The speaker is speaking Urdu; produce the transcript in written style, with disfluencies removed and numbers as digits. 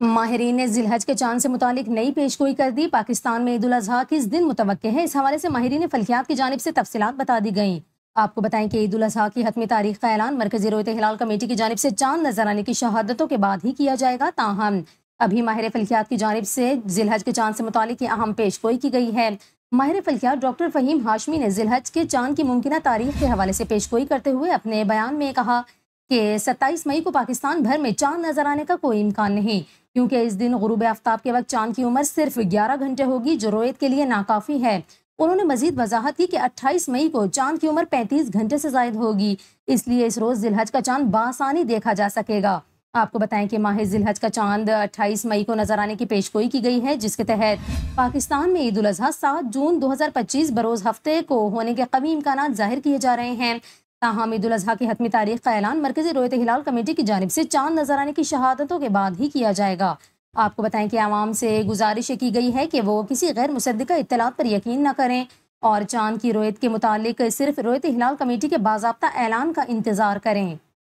ماہرین نے ذی الحج کے چاند سے متعلق نئی پیشگوئی کر دی۔ پاکستان میں عید الاضحیٰ کس دن متوقع ہے، اس حوالے سے ماہرین فلکیات کی جانب سے تفصیلات بتا دی گئیں۔ آپ کو بتائیں کہ عید الاضحیٰ کی حتمی تاریخ کا اعلان مرکزی رؤیت ہلال کمیٹی کی جانب سے چاند نظر آنے کی شہادتوں کے بعد ہی کیا جائے گا، تاہم ابھی ماہر فلکیات کی جانب سے ذی الحج کے چاند سے متعلق یہ اہم پیشگوئی کی گئی ہے۔ ماہر فلکیات ڈاکٹر فہیم ہاشمی نے ذی الحج کے چاند کی ممکنہ تاریخ کے حوالے سے پیشگوئی کرتے ہوئے اپنے بیان میں کہا کہ 27 مئی کو پاکستان بھر میں چاند نظر آنے کا کوئی امکان نہیں، کیونکہ اس دن غروب آفتاب کے وقت چاند کی عمر صرف 11 گھنٹے ہوگی، جو رویت کے لیے ناکافی ہے۔ انہوں نے مزید وضاحت کی کہ 28 مئی کو چاند کی عمر 35 گھنٹے سے زائد ہوگی، اس لیے اس روز ذی الحج کا چاند بآسانی دیکھا جا سکے گا۔ آپ کو بتائیں کہ ماہ ذی الحج کا چاند 28 مئی کو نظر آنے کی پیشگوئی کی گئی ہے، جس کے تحت پاکستان میں عید الاضحیٰ 7 جون 2025 بروز ہفتے کو ہونے کے قوی امکانات ظاہر کیے جا رہے ہیں۔ تاہم عید الاضحیٰ کی حتمی تاریخ کا اعلان مرکزی رؤیت ہلال کمیٹی کی جانب سے چاند نظر آنے کی شہادتوں کے بعد ہی کیا جائے گا۔ آپ کو بتائیں کہ عوام سے گزارش کی گئی ہے کہ وہ کسی غیر مصدقہ اطلاعات پر یقین نہ کریں اور چاند کی رویت کے متعلق صرف رؤیت ہلال کمیٹی کے باضابطہ اعلان کا انتظار کریں۔